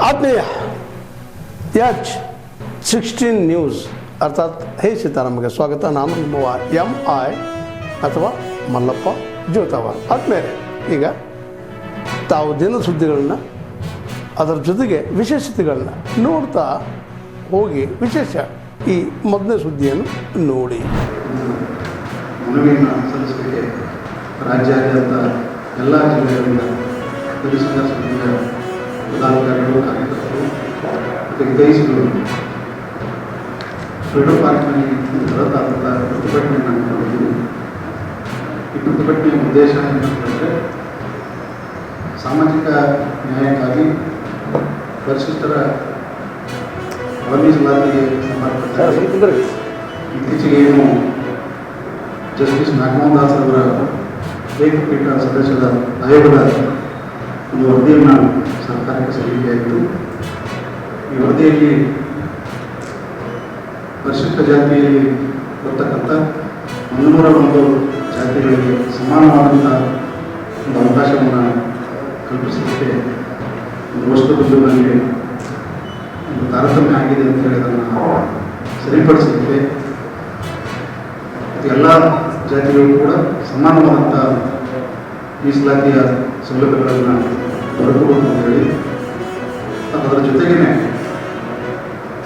ಆತ್ಮೀಯ H16 news ಅರ್ಥಾತ್ ಹೇ ಸೀತಾರಾಮಗೆ ಸ್ವಾಗತ. ನಾನು ನಿಮ್ಮ MI ಅಥವಾ ಮಲ್ಲಪ್ಪ ಜೋತಾವರ್. ಆದ್ಮೇಲೆ ಈಗ ತಾವು ದಿನ ಸುದ್ದಿಗಳನ್ನ ಅದರ ಜೊತೆಗೆ ವಿಶೇಷತೆಗಳನ್ನ ನೋಡ್ತಾ ಹೋಗಿ ವಿಶೇಷ ಈ ಮೊದಲನೇ ಸುದ್ದಿಯನ್ನು ನೋಡಿ. ಮನವಿಯನ್ನು ಸಲ್ಲಿಸಲಿಕ್ಕೆ ರಾಜ್ಯಾದ್ಯಂತ ಎಲ್ಲ ಜಿಲ್ಲೆಗಳಿಂದ ಪೊಲೀಸ್ ಸಮಿತಿಯ ಪದಾಧಿಕಾರಿಗಳು, ಕಾರ್ಯಕರ್ತರು ಮತ್ತು ಹಿತೈಷಿಗಳು ಫ್ರೀಡಂ ಪಾರ್ಕ್ನಲ್ಲಿ ಬೃಹತ್ತಾದ ಪ್ರತಿಭಟನೆಯನ್ನು ಮಾಡಿದ್ದೀವಿ. ಈ ಪ್ರತಿಭಟನೆಯ ಉದ್ದೇಶ ಏನಂತಂದರೆ ಸಾಮಾಜಿಕ ನ್ಯಾಯಕ್ಕಾಗಿ ಪರಿಶಿಷ್ಟರ ಮೀಸಲಾತಿಗೆ ಸಂಬಂಧಪಟ್ಟ ಇತ್ತೀಚೆಗೆ ಏನು ಜಸ್ಟಿಸ್ ನಾಗಮೋಹನ್ ದಾಸ್ ಅವರ ಏಕಪೀಠ ಸದಸ್ಯರ ಆಯೋಗದ ಒಂದು ವರದಿಯನ್ನು ಸರ್ಕಾರಕ್ಕೆ ಸಲ್ಲಿಕೆಯಾಯಿತು. ಈ ವರದಿಯಲ್ಲಿ ಪರಿಶಿಷ್ಟ ಜಾತಿಯಲ್ಲಿ ಬರ್ತಕ್ಕಂಥ 101 ಜಾತಿಗಳಿಗೆ ಸಮಾನವಾದಂಥ ಒಂದು ಅವಕಾಶವನ್ನು ಕಲ್ಪಿಸಲಿಕ್ಕೆ ಒಂದು ವಸ್ತುಬದ್ಧವಾಗಿ ಒಂದು ತಾರತಮ್ಯ ಆಗಿದೆ ಅಂತ ಹೇಳಿ ಅದನ್ನು ಸರಿಪಡಿಸಲಿಕ್ಕೆ ಎಲ್ಲ ಜಾತಿಗಳು ಕೂಡ ಸಮಾನವಾದಂಥ ಮೀಸಲಾತಿಯ ಸೌಲಭ್ಯಗಳನ್ನು ದೊರಕಬಹುದು ಅಂತ ಹೇಳಿ ಅದರ ಜೊತೆಗೇ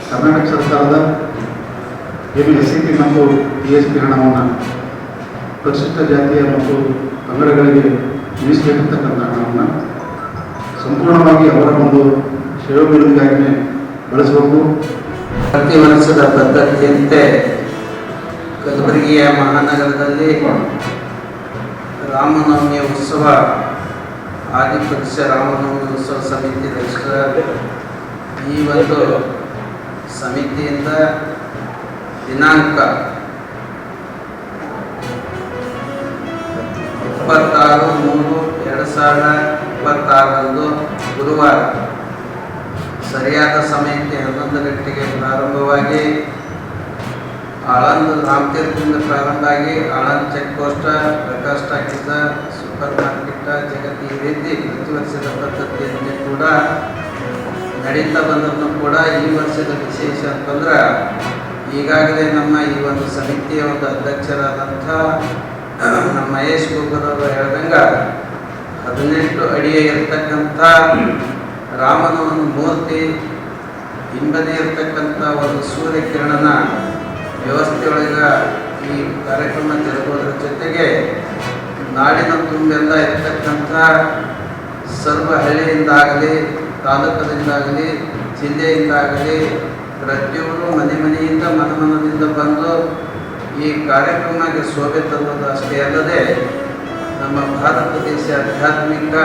ಕರ್ನಾಟಕ ಸರ್ಕಾರದ ಏನು SCT ಮತ್ತು TSP ಹಣವನ್ನು ಪರಿಶಿಷ್ಟ ಜಾತಿಯ ಮತ್ತು ಪಂಗಡಗಳಿಗೆ ಮೀಸಲಿಟ್ಟಿರ್ತಕ್ಕಂಥ ಹಣವನ್ನು ಸಂಪೂರ್ಣವಾಗಿ ಅವರ ಒಂದು ಶ್ರೇಯೋಭಿವೃದ್ಧಿಗಾಗಿಯೇ ಬಳಸಬೇಕು. ಪ್ರತಿ ವರ್ಷದ ಪದ್ಧತಿಯಂತೆ ಕಲಬುರಗಿಯ ಮಹಾನಗರದಲ್ಲಿ ರಾಮನವಮಿ ಉತ್ಸವ ಆದಿಪಕ್ಷ ರಾಮನವಮಿ ಉತ್ಸವ ಸಮಿತಿ ರಚಿಸಿದ ಈ ಒಂದು ಸಮಿತಿಯಿಂದ ದಿನಾಂಕ 26/3/2026 ಗುರುವಾರ ಸರಿಯಾದ ಸಮಯಕ್ಕೆ 11 ಗಂಟೆಗೆ ಪ್ರಾರಂಭವಾಗಿ ಆಳಂದ ರಾಮತೀರ್ಥದಿಂದ ಪ್ರಾರಂಭ ಆಗಿ Aland check post, Prakash talkies, super market, ಜಗತಿ ಈ ರೀತಿ ಪ್ರತಿ ವರ್ಷದ ಪದ್ಧತಿಯಲ್ಲಿ ಕೂಡ ನಡೀತಾ ಬಂದರೂ ಕೂಡ ಈ ವರ್ಷದ ವಿಶೇಷ ಅಂತಂದ್ರೆ ಈಗಾಗಲೇ ನಮ್ಮ ಈ ಒಂದು ಸಮಿತಿಯ ಒಂದು ಅಧ್ಯಕ್ಷರಾದಂಥ ನಮ್ಮ ಮಹೇಶ್ ಗುಗ್ಗದವರು ಹೇಳ್ದಂಗೆ 18 ಅಡಿಯ ಇರ್ತಕ್ಕಂಥ ರಾಮನ ಒಂದು ಮೂರ್ತಿ ಹಿಂಬದಿ ಇರ್ತಕ್ಕಂಥ ಒಂದು ಸೂರ್ಯಕಿರಣನ ವ್ಯವಸ್ಥೆಯೊಳಗೆ ಈ ಕಾರ್ಯಕ್ರಮ ಜರುಗೋದ್ರ ಜೊತೆಗೆ ನಾಡಿನ ತುಂಬೆಲ್ಲ ಇರ್ತಕ್ಕಂಥ ಸರ್ವ ಹಳ್ಳಿಯಿಂದಾಗಲಿ, ತಾಲೂಕದಿಂದಾಗಲಿ, ಜಿಲ್ಲೆಯಿಂದಾಗಲಿ ಪ್ರತಿಯೊಬ್ಬರು ಮನೆಯಿಂದ ಮನದಿಂದ ಬಂದು ಈ ಕಾರ್ಯಕ್ರಮಕ್ಕೆ ಶೋಭೆ ತರುವುದು ಅಷ್ಟೇ ಅಲ್ಲದೆ ನಮ್ಮ ಭಾರತ ದೇಶ ಆಧ್ಯಾತ್ಮಿಕ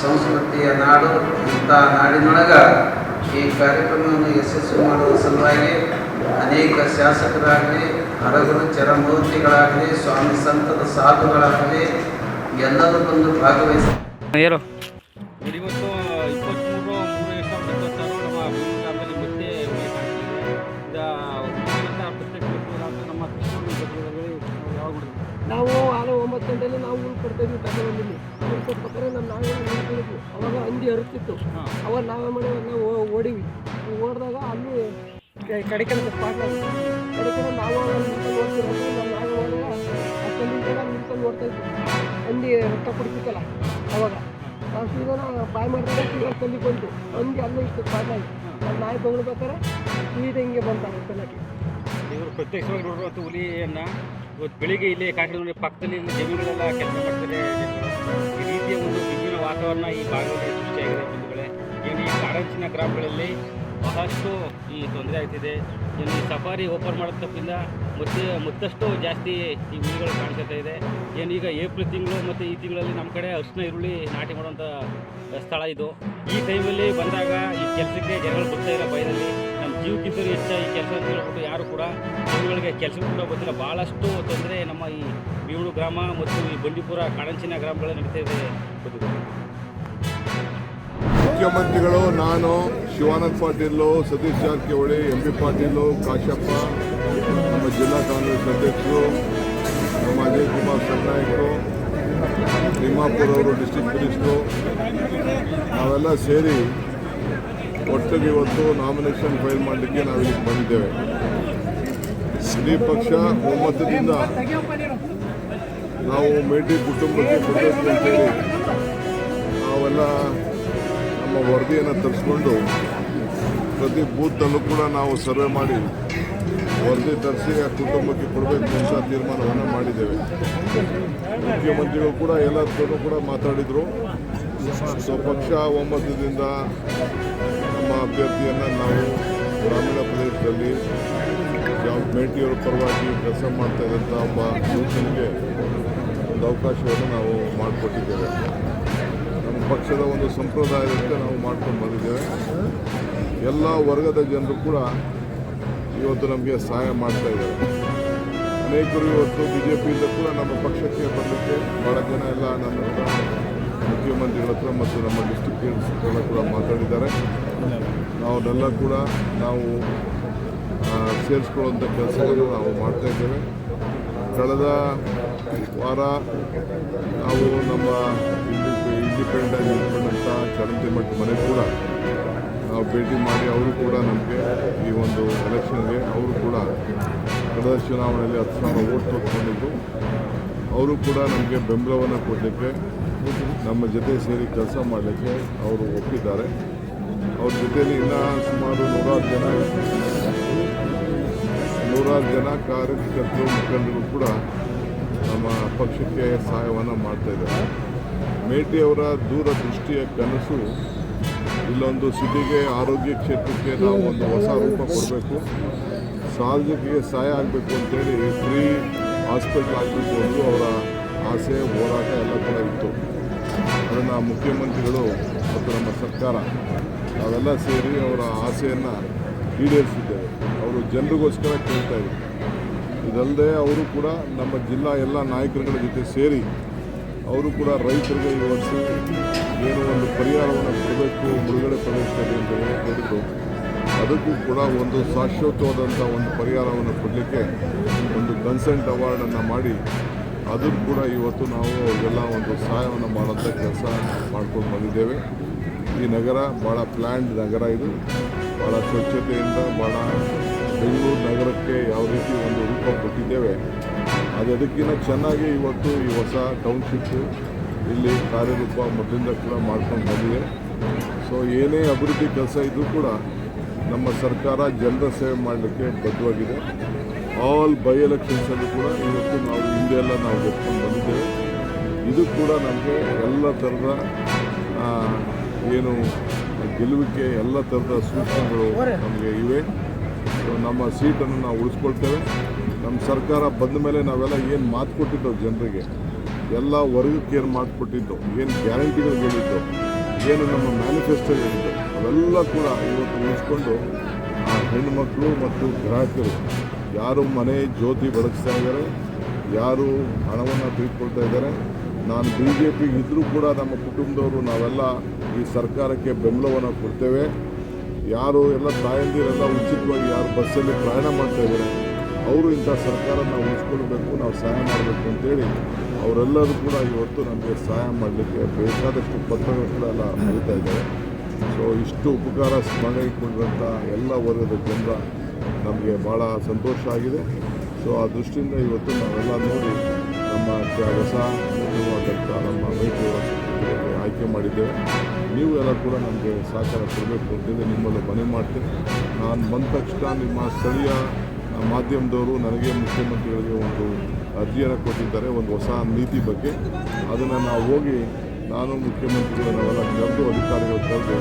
ಸಂಸ್ಕೃತಿಯ ನಾಡು. ಇಂಥ ನಾಡಿನೊಳಗೆ ಈ ಕಾರ್ಯಕ್ರಮವನ್ನು ಯಶಸ್ವಿ ಮಾಡುವ ಸಲುವಾಗಿ ಅನೇಕ ಶಾಸಕರಾಗಲಿ, ಹರಗುರು ಚರಮೂರ್ತಿಗಳಾಗಲಿ, ಸ್ವಾಮಿ ಸಂತದ ಸಾಧುಗಳಾಗಲಿ ಎಲ್ಲರೂ ಬಂದು ಭಾಗವಹಿಸಿ ಇವತ್ತು 23/3/2026 ನಮ್ಮ ಗ್ರಾಮದಲ್ಲಿ ಮತ್ತೆ ನಮ್ಮ ನಾವು ಆಲೆ 9 ಗಂಟೆಯಲ್ಲಿ ನಾವು ಹುಲ್ ಕೊಡ್ತಾಯಿದ್ವಿ. ತಗೊಂಡಿಲ್ಲಿ ಹುಲ್ ಕೊಟ್ಬೇಕಾದ್ರೆ ನಮ್ಮ ನಾಯಿಗಳು ನಿಂತ್ಕೊಂಡಿದ್ವಿ. ಅವಾಗ ಹಂದಿ ಹರಿತಿತ್ತು. ಅವಾಗ ನಾವೇ ಮಾಡಿ ನಾವು ಓಡಿವಿ. ಓಡಿದಾಗ ಅಲ್ಲಿ ಕಡೆಕಡೆ ಸ್ಪಾಟ್ನಾಗ ಕಡೆಕಡೆ ನಾವು ನಿಂತಲ್ಲಿ ಓಡ್ತಿರ್ಬೇಕು. ನಮ್ಮ ನಾಯಿ ಹೋದಾಗ ಆ ಕಲ್ಲಿಂದ ನಿಂತಲ್ಲಿ ಓಡ್ತಾಯಿದ್ವಿ. ಹಂದಿ ರಕ್ತ ಕುಡಿತಿತ್ತಲ್ಲ ಅವಾಗ ನಾವು ಸೀದಾ ಬಾಯ್ ಮಾಡಿದಾಗ ಸೀದಾ ಕಲ್ಲಿ ಬಂತು. ಹಂದಿ ಅಲ್ಲೇ ಇತ್ತು ಸ್ಪಾಟ್ನಾಗ. ನಮ್ಮ ನಾಯಿ ತಗೊಳ್ಬೇಕಾದ್ರೆ ಸೀದಾ ಹಿಂಗೆ ಬಂತಾರೆ ಕಲ್ಲಕ್ಕೆ. ಇವರು ಪ್ರತ್ಯಕ್ಷವಾಗಿ ನೋಡುವಂಥ ಹುಲಿಯನ್ನು ಇವತ್ತು ಬೆಳಿಗ್ಗೆ ಇಲ್ಲೇ ಕಾಶ್ಮೀರ ಪಕ್ಕದಲ್ಲಿ ಜಮೀನುಗಳೆಲ್ಲ ಕೆಲಸ ಮಾಡ್ತಾರೆ. ಈ ರೀತಿಯ ಒಂದು ಬಿಂದಿನ ವಾತಾವರಣ ಈ ಭಾಗದಲ್ಲಿ ಸೃಷ್ಟಿಯಾಗಿದೆ. ಬಂಧುಗಳೇ, ಏನು ಈ ಕಾರಂಚಿನ ಗ್ರಾಮಗಳಲ್ಲಿ ಬಹಳಷ್ಟು ಈ ತೊಂದರೆ ಆಗ್ತಿದೆ. ಏನು ಈ ಸಫಾರಿ ಓಪನ್ ಮಾಡೋದು ತಪ್ಪಿಂದ ಮತ್ತಷ್ಟು ಜಾಸ್ತಿ ಈ ಹುಲಿಗಳು ಕಾಣಿಸ್ತಾ ಇದೆ. ಏನು ಈಗ ಏಪ್ರಿಲ್ ತಿಂಗಳು ಮತ್ತು ಈ ತಿಂಗಳಲ್ಲಿ ನಮ್ಮ ಕಡೆ ಅರಿಶಿನ ಈರುಳ್ಳಿ ನಾಟಿ ಮಾಡುವಂಥ ಸ್ಥಳ ಇದು. ಈ ಟೈಮಲ್ಲಿ ಬಂದಾಗ ಈ ಕೆಲಸಕ್ಕೆ ಜನಗಳು ಬರ್ತಾ ಇಲ್ಲ. ಭಯದಲ್ಲಿ ನಮ್ಮ ಜೀವಕ್ಕಿಂತಲೂ ಹೆಚ್ಚಾಗಿ ಈ ಕೆಲಸ ಅಂತ ಹೇಳ್ಬಿಟ್ಟು ಯಾರು ಕೂಡ ಜನಗಳಿಗೆ ಕೆಲಸ ಕೂಡ ಗೊತ್ತಿಲ್ಲ. ಭಾಳಷ್ಟು ತೊಂದರೆ ನಮ್ಮ ಈ ಬೀವಳು ಗ್ರಾಮ ಮತ್ತು ಈ ಬಂಡೀಪುರ ಕಾಡಂಚಿನ ಗ್ರಾಮಗಳಲ್ಲಿ ನಡೀತಾ ಇದೆ. ಮುಖ್ಯಮಂತ್ರಿಗಳು, ನಾನು, ಶಿವಾನಂದ ಪಾಟೀಲು, ಸತೀಶ್ ಜಾರಕಿಹೊಳಿ, MP ಪಾಟೀಲು, ಕಾಶಪ್ಪ, ನಮ್ಮ ಜಿಲ್ಲಾ ಕಾಂಗ್ರೆಸ್ ಅಧ್ಯಕ್ಷರು, ನಮ್ಮ ಅಜಯ್ ಕುಮಾರ್ ಸರ್ನಾಯಕರು, ತಿಮ್ಮಾಪುರವರು ಡಿಸ್ಟ್ರಿಕ್ಟ್ ಮಿನಿಸ್ಟ್ರು ನಾವೆಲ್ಲ ಸೇರಿ ಒಟ್ಟಿಗೆ ಇವತ್ತು ನಾಮಿನೇಷನ್ ಫೈಲ್ ಮಾಡಲಿಕ್ಕೆ ನಾವು ಇಲ್ಲಿಗೆ ಬಂದಿದ್ದೇವೆ. ಇಡೀ ಪಕ್ಷ ಒಮ್ಮತದಿಂದ ನಾವು ಮೇಟಿ ಕುಟುಂಬಕ್ಕೆ ಕೊಡಬೇಕು ಅಂತೇಳಿ ನಾವೆಲ್ಲ ನಮ್ಮ ವರದಿಯನ್ನು ತರಿಸ್ಕೊಂಡು ಪ್ರತಿ ಬೂತಲ್ಲೂ ಕೂಡ ನಾವು ಸರ್ವೆ ಮಾಡಿ ವರದಿ ತರಿಸಿ ಆ ಕುಟುಂಬಕ್ಕೆ ಕೊಡಬೇಕು ಅಂತ ತೀರ್ಮಾನವನ್ನು ಮಾಡಿದ್ದೇವೆ. ಮುಖ್ಯಮಂತ್ರಿಗಳು ಕೂಡ ಎಲ್ಲರೂ ಕೂಡ ಮಾತಾಡಿದರು. ಸೊ ಪಕ್ಷ ಒಮ್ಮತದಿಂದ ನಮ್ಮ ಅಭ್ಯರ್ಥಿಯನ್ನು ನಾವು ಗ್ರಾಮೀಣ ಪ್ರದೇಶದಲ್ಲಿ ಮೇಟಿಯವರ ಪರವಾಗಿ ಕೆಲಸ ಮಾಡ್ತಾ ಇದ್ದಂಥ ಒಬ್ಬ ಯುವಕನಿಗೆ ಒಂದು ಅವಕಾಶವನ್ನು ನಾವು ಮಾಡಿಕೊಟ್ಟಿದ್ದೇವೆ. ನಮ್ಮ ಪಕ್ಷದ ಒಂದು ಸಂಪ್ರದಾಯದಂತೆ ನಾವು ಮಾಡ್ಕೊಂಡು ಬಂದಿದ್ದೇವೆ. ಎಲ್ಲ ವರ್ಗದ ಜನರು ಕೂಡ ಇವತ್ತು ನಮಗೆ ಸಹಾಯ ಮಾಡ್ತಾ ಇದ್ದಾರೆ. ಅನೇಕರು ಇವತ್ತು BJPಯಿಂದ ಕೂಡ ನಮ್ಮ ಪಕ್ಷಕ್ಕೆ ಬರಲಿಕ್ಕೆ ಭಾಳ ಜನ ಎಲ್ಲ ನನ್ನ ಹತ್ರ ಮುಖ್ಯಮಂತ್ರಿಗಳ ಹತ್ರ ಮತ್ತು ನಮ್ಮ ಡಿಸ್ಟ್ರಿಕ್ಟ್ ಕೂಡ ಮಾತಾಡಿದ್ದಾರೆ. ನಾವನ್ನೆಲ್ಲ ಕೂಡ ನಾವು ಸೇರಿಸ್ಕೊಳ್ಳುವಂಥ ಕೆಲಸವನ್ನು ನಾವು ಮಾಡ್ತಾ ಇದ್ದೇವೆ. ಕಳೆದ ವಾರ ನಾವು ನಮ್ಮ ಇಂಡಿಪೆಂಡೆಂಟ್ ಚರಂತಿಮಠ ಮನೆ ಕೂಡ ನಾವು ಭೇಟಿ ಮಾಡಿ ಅವರು ಕೂಡ ನಮಗೆ ಈ ಒಂದು ಎಲೆಕ್ಷನ್ಗೆ ಅವರು ಕೂಡ ಕಳೆದ ಚುನಾವಣೆಯಲ್ಲಿ 10,000 ವೋಟ್ ತೊಗೊಂಡಿದ್ದು ಅವರು ಕೂಡ ನಮಗೆ ಬೆಂಬಲವನ್ನು ಕೊಡಲಿಕ್ಕೆ ನಮ್ಮ ಜೊತೆ ಸೇರಿ ಕೆಲಸ ಮಾಡಲಿಕ್ಕೆ ಅವರು ಒಪ್ಪಿದ್ದಾರೆ. ಅವ್ರ ಜೊತೆಯಲ್ಲಿ ಇನ್ನೂ ಸುಮಾರು 100 ಜನ ಕಾರ್ಯಕರ್ತರು ಮುಖಂಡರು ಕೂಡ ನಮ್ಮ ಪಕ್ಷಕ್ಕೆ ಸಹಾಯವನ್ನು ಮಾಡ್ತಾಯಿದ್ದಾರೆ. ಮೇಟಿಯವರ ದೂರದೃಷ್ಟಿಯ ಕನಸು ಇಲ್ಲೊಂದು ಸಿಟಿಗೆ ಆರೋಗ್ಯ ಕ್ಷೇತ್ರಕ್ಕೆ ನಾವು ಒಂದು ಹೊಸ ರೂಪ ಕೊಡಬೇಕು, ಸಾರ್ವಜನಿಕರಿಗೆ ಸಹಾಯ ಆಗಬೇಕು ಅಂತೇಳಿ ಫ್ರೀ ಹಾಸ್ಪಿಟಲ್ ಆಗಬೇಕು ಅನ್ನೋದು ಅವರ ಆಸೆ, ಹೋರಾಟ ಎಲ್ಲ ಕೂಡ ಇತ್ತು. ಅದನ್ನು ಮುಖ್ಯಮಂತ್ರಿಗಳು ಮತ್ತು ನಮ್ಮ ಸರ್ಕಾರ ನಾವೆಲ್ಲ ಸೇರಿ ಅವರ ಆಸೆಯನ್ನು ಈಡೇರಿಸಿದ್ದೇವೆ. ಅವರು ಜನರಿಗೋಸ್ಕರ ಕೇಳ್ತಾ ಇದ್ರು. ಇದಲ್ಲದೆ ಅವರು ಕೂಡ ನಮ್ಮ ಜಿಲ್ಲಾ ಎಲ್ಲ ನಾಯಕರುಗಳ ಜೊತೆ ಸೇರಿ ಅವರು ಕೂಡ ರೈತರಿಗೆ ಈ ವರ್ಷ ಏನೋ ಒಂದು ಪರಿಹಾರವನ್ನು ಕೊಡಬೇಕು ಮುಳುಗಡೆ ಪ್ರದೇಶದಲ್ಲಿ ಅಂತ ಹೇಳಿದ್ರು. ಅದಕ್ಕೂ ಕೂಡ ಒಂದು ಶಾಶ್ವತವಾದಂಥ ಒಂದು ಪರಿಹಾರವನ್ನು ಕೊಡಲಿಕ್ಕೆ ಒಂದು ಕನ್ಸೆಂಟ್ ಅವಾರ್ಡನ್ನು ಮಾಡಿ ಅದನ್ನು ಕೂಡ ಇವತ್ತು ನಾವು ಅವರಿಗೆಲ್ಲ ಒಂದು ಸಹಾಯವನ್ನು ಮಾಡೋಂಥ ಕೆಲಸ ಮಾಡ್ಕೊಂಡು ಬಂದಿದ್ದೇವೆ. ಈ ನಗರ ಭಾಳ ಪ್ಲ್ಯಾಂಡ್ ನಗರ, ಇದು ಭಾಳ ಸ್ವಚ್ಛತೆಯಿಂದ ಭಾಳ ಬೆಂಗಳೂರು ನಗರಕ್ಕೆ ಯಾವ ರೀತಿ ಒಂದು ರೂಪ ಕೊಟ್ಟಿದ್ದೇವೆ ಅದಕ್ಕಿಂತ ಚೆನ್ನಾಗಿ ಇವತ್ತು ಈ ಹೊಸ ಟೌನ್ಶಿಪ್ಪು ಇಲ್ಲಿ ಕಾರ್ಯರೂಪ ಮೊದಲಿಂದ ಕೂಡ ಮಾಡ್ಕೊಂಡು ಬಂದಿದೆ. ಸೊ ಏನೇ ಅಭಿವೃದ್ಧಿ ಕೆಲಸ ಇದ್ದರೂ ಕೂಡ ನಮ್ಮ ಸರ್ಕಾರ ಜನರ ಸೇವೆ ಮಾಡಲಿಕ್ಕೆ ಬದ್ಧವಾಗಿದೆ. ಆಲ್ ಬೈ ಎಲೆಕ್ಷನ್ಸಲ್ಲೂ ಕೂಡ ಇವತ್ತು ನಾವು ಹಿಂದೆಲ್ಲ ನಾವು ಒಪ್ಕೊಂಡು ಬಂದಿದ್ದೇವೆ. ಇದು ಕೂಡ ನಮಗೆ ಎಲ್ಲ ಥರದ ಏನು ಗೆಲುವಿಗೆ ಎಲ್ಲ ಥರದ ಸೂಚನೆಗಳು ನಮಗೆ ಇವೆ. ನಮ್ಮ ಸೀಟನ್ನು ನಾವು ಉಳಿಸ್ಕೊಳ್ತೇವೆ. ನಮ್ಮ ಸರ್ಕಾರ ಬಂದ ಮೇಲೆ ನಾವೆಲ್ಲ ಏನು ಮಾತು ಕೊಟ್ಟಿದ್ದೆವು ಜನರಿಗೆ, ಎಲ್ಲ ವರ್ಗಕ್ಕೆ ಏನು ಮಾತು ಕೊಟ್ಟಿದ್ದು, ಏನು ಗ್ಯಾರಂಟಿಗಳು ಹೇಳಿದ್ದು, ಏನು ನಮ್ಮ ಮ್ಯಾನಿಫೆಸ್ಟೋ ಹೇಳಿದ್ದು ಅವೆಲ್ಲ ಕೂಡ ಇವತ್ತು ಉಳಿಸ್ಕೊಂಡು ಆ ಹೆಣ್ಣುಮಕ್ಕಳು ಮತ್ತು ಗ್ರಾಹಕರು ಯಾರು ಮನೆ ಜ್ಯೋತಿ ಬೆಳಗಿಸ್ತಾ ಇದ್ದಾರೆ, ಯಾರು ಹಣವನ್ನು ತೆಗೆದುಕೊಳ್ತಾ ಇದ್ದಾರೆ. ನಾನು BJP ಇದ್ದರೂ ಕೂಡ ನಮ್ಮ ಕುಟುಂಬದವರು ನಾವೆಲ್ಲ ಈ ಸರ್ಕಾರಕ್ಕೆ ಬೆಂಬಲವನ್ನು ಕೊಡ್ತೇವೆ. ಯಾರು ಎಲ್ಲ ತಾಯಂದಿರೆಲ್ಲ ಉಚಿತವಾಗಿ ಯಾರು ಬಸ್ಸಲ್ಲಿ ಪ್ರಯಾಣ ಮಾಡ್ತಾ ಇದ್ದಾರೆ ಅವರು ಇಂಥ ಸರ್ಕಾರ ನಾವು ಉಳಿಸ್ಕೊಳ್ಬೇಕು, ನಾವು ಸಹಾಯ ಮಾಡಬೇಕು ಅಂತೇಳಿ ಅವರೆಲ್ಲರೂ ಕೂಡ ಇವತ್ತು ನಮಗೆ ಸಹಾಯ ಮಾಡಲಿಕ್ಕೆ ಬೇಕಾದಷ್ಟು ಪತ್ರಗಳು ಕೂಡ ಎಲ್ಲ ಬರೀತಾ ಇದ್ದಾರೆ. ಸೊ ಇಷ್ಟು ಉಪಕಾರ ಸ್ಮರಣೆ ಇಟ್ಕೊಂಡಿರೋಂಥ ಎಲ್ಲ ವರ್ಗದ ಜನರ ನಮಗೆ ಭಾಳ ಸಂತೋಷ ಆಗಿದೆ. ಸೊ ಆ ದೃಷ್ಟಿಯಿಂದ ಇವತ್ತು ನಾವೆಲ್ಲ ನೋಡಿ ನಮ್ಮ ಹೊಸ ನೂತನವಾದಂಥ ನಮ್ಮ ಮೇಟಿಯವರ ಆಯ್ಕೆ ಮಾಡಿದ್ದೇವೆ. ನೀವು ಎಲ್ಲ ಕೂಡ ನಮಗೆ ಸಹಕಾರ ಕೊಡಬೇಕು ಅಂತೇಳಿ ನಿಮ್ಮಲ್ಲಿ ಮನವಿ ಮಾಡ್ತೀನಿ. ನಾನು ಬಂದ ತಕ್ಷಣ ನಿಮ್ಮ ಸ್ಥಳೀಯ ಮಾಧ್ಯಮದವರು ನನಗೆ ಮುಖ್ಯಮಂತ್ರಿಗಳಿಗೆ ಒಂದು ಅರ್ಜಿಯನ್ನು ಕೊಟ್ಟಿದ್ದಾರೆ ಒಂದು ಹೊಸ ನೀತಿ ಬಗ್ಗೆ. ಅದನ್ನು ನಾವು ಹೋಗಿ ನಾನು ಮುಖ್ಯಮಂತ್ರಿಗಳು ನಾವೆಲ್ಲ ಕರೆದು ಅಧಿಕಾರಿಗಳು ಕರೆದು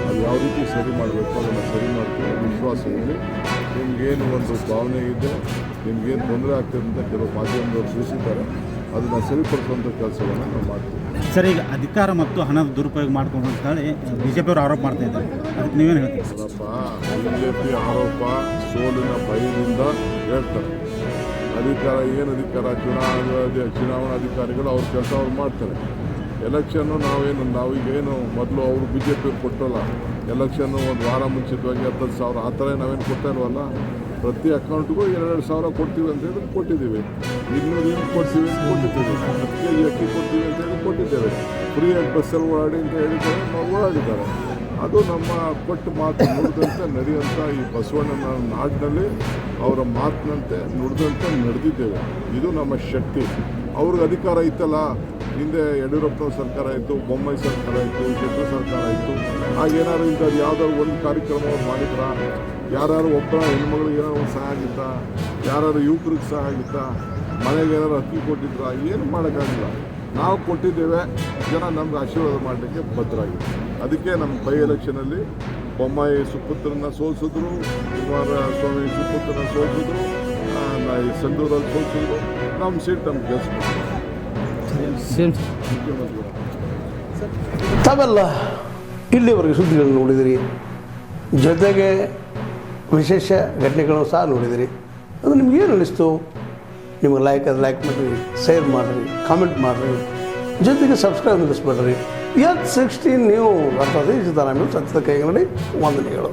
ಅದು ಯಾವ ರೀತಿ ಸರಿ ಮಾಡಬೇಕು ಅದನ್ನು ಸರಿ ಮಾಡ್ತೀವಿ. ವಿಶ್ವಾಸ ಇರಲಿ. ನಿಮಗೇನು ಒಂದು ಭಾವನೆ ಇದೆ, ನಿಮಗೇನು ತೊಂದರೆ ಆಗ್ತದೆ ಅಂತ ಕೆಲವು ಮಾಧ್ಯಮದವರು ತಿಳಿಸಿದ್ದಾರೆ, ಅದನ್ನು ಸರಿಪಡಿಸುವಂಥ ಕೆಲಸವನ್ನು ನಾವು ಮಾಡ್ತೀವಿ. ಸರ್, ಈಗ ಅಧಿಕಾರ ಮತ್ತು ಹಣದ ದುರುಪಯೋಗ ಮಾಡ್ಕೊಂಡು ಅಂತ ಹೇಳಿ BJP ಅವರು ಆರೋಪ ಮಾಡ್ತಾ ಇದ್ದಾರೆ, ಅದಕ್ಕೆ ನೀವೇನು ಹೇಳ್ತೀವಿ? ನೋಡಪ್ಪ, BJP ಆರೋಪ ಸೋಲಿನ ಭಯದಿಂದ ಹೇಳ್ತಾರೆ. ಅಧಿಕಾರ ಏನು ಅಧಿಕಾರ, ಚುನಾವಣಾಧಿಕಾರಿಗಳು ಅವ್ರ ಕೆಲಸ ಅವ್ರು ಮಾಡ್ತಾರೆ. ಎಲೆಕ್ಷನ್ನು ನಾವೀಗೇನು ಮೊದಲು ಅವರು BJP ಕೊಟ್ಟಲ್ಲ, ಎಲೆಕ್ಷನ್ನು ಒಂದು ವಾರ ಮುಂಚಿತವಾಗಿ 10,000 ಆ ಥರ ನಾವೇನು ಕೊಡ್ತಾ ಇಲ್ವಲ್ಲ. ಪ್ರತಿ ಅಕೌಂಟ್ಗೂ 2,000 ಕೊಡ್ತೀವಿ ಅಂತ ಹೇಳಿ ಕೊಟ್ಟಿದ್ದೀವಿ. 200 ಏನು ಕೊಡ್ತೀವಿ ಅಂತ ಕೊಟ್ಟಿದ್ದೀವಿ. 10 kg ಅಕ್ಕಿ ಕೊಡ್ತೀವಿ ಅಂತ ಹೇಳಿ ಕೊಟ್ಟಿದ್ದೇವೆ. ಫ್ರೀಯಾಗಿ ಬಸ್ಸಲ್ಲಿ ಓಡಾಡಿ ಅಂತ ಹೇಳಿದ್ದಾರೆ, ಓಡಾಡಿದ್ದಾರೆ. ಅದು ನಮ್ಮ ಕೊಟ್ಟು ಮಾತು ನುಡಿದಂತೆ ನಡೆಯುವಂಥ ಈ ಬಸವಣ್ಣನ ನಾಡಿನಲ್ಲಿ ಅವರ ಮಾತಿನಂತೆ ನುಡಿದಂತೆ ನಡೆದಿದ್ದೇವೆ. ಇದು ನಮ್ಮ ಶಕ್ತಿ. ಅವ್ರಿಗೆ ಅಧಿಕಾರ ಇತ್ತಲ್ಲ, ಹಿಂದೆ ಯಡಿಯೂರಪ್ಪನ ಸರ್ಕಾರ ಆಯಿತು, ಬೊಮ್ಮಾಯಿ ಸರ್ಕಾರ ಆಯಿತು, ಶೆಟ್ಟಿ ಸರ್ಕಾರ ಆಯಿತು, ಆಗೇನಾದ್ರು ಇಂಥದ್ದು ಯಾವ್ದಾದ್ರು ಒಂದು ಕಾರ್ಯಕ್ರಮ ಮಾಡಿದ್ರ, ಯಾರು ಒಬ್ಬರ ಹೆಣ್ಮಗಳಿಗೆ ಏನಾದ್ರು ಒಂದು ಸಹಾಯ ಆಗಿತ್ತಾ, ಯಾರು ಯುವಕರಿಗೆ ಸಹಾಯ ಆಗಿತ್ತಾ, ಮನೆಗೆ ಏನಾದ್ರು ಅಕ್ಕಿ ಕೊಟ್ಟಿದ್ರ, ಏನು ಮಾಡೋಕ್ಕಾಗಿಲ್ಲ. ನಾವು ಕೊಟ್ಟಿದ್ದೇವೆ, ಜನ ನಮ್ಗೆ ಆಶೀರ್ವಾದ ಮಾಡಲಿಕ್ಕೆ ಬದ್ಧರಾಗಿದೆ. ಅದಕ್ಕೆ ನಮ್ಮ ಬೈ ಎಲೆಕ್ಷನಲ್ಲಿ ಬೊಮ್ಮಾಯಿ ಸುಪುತ್ರನ ಸೋಲಿಸಿದ್ರು, ಕುಮಾರಸ್ವಾಮಿ ಸುಪುತ್ರನ ಸೋಲಿಸಿದ್ರು, ಸಂದೂರಲ್ಲಿ ಸೋಲಿಸಿದ್ರು. ನಮ್ಮ ಸೀಟ್ ನಮ್ಗೆ ಗೆಲ್ಸ್ಬೇಕು. ತಾವೆಲ್ಲ ಇಲ್ಲಿವರೆಗೆ ಸುದ್ದಿಗಳನ್ನು ನೋಡಿದಿರಿ, ಜೊತೆಗೆ ವಿಶೇಷ ಘಟನೆಗಳನ್ನು ಸಹ ನೋಡಿದಿರಿ. ಅದು ನಿಮ್ಗೆ ಏನು ಅನ್ನಿಸ್ತು? ನಿಮಗೆ ಲೈಕ್ ಮಾಡಿರಿ, ಶೇರ್ ಮಾಡಿರಿ, ಕಾಮೆಂಟ್ ಮಾಡಿರಿ, ಜೊತೆಗೆ ಸಬ್ಸ್ಕ್ರೈಬ್ ನಿಲ್ಲಿಸ್ಬೇಡ್ರಿ. H16 ನ್ಯೂಸ್ ಅರ್ಥಾತ್ ಸೀತಾರಾಮ್ ನ್ಯೂಸ್ ಸತ್ಯದ ಕೈಗನ್ನಡಿ ವಂದನೆಗಳು.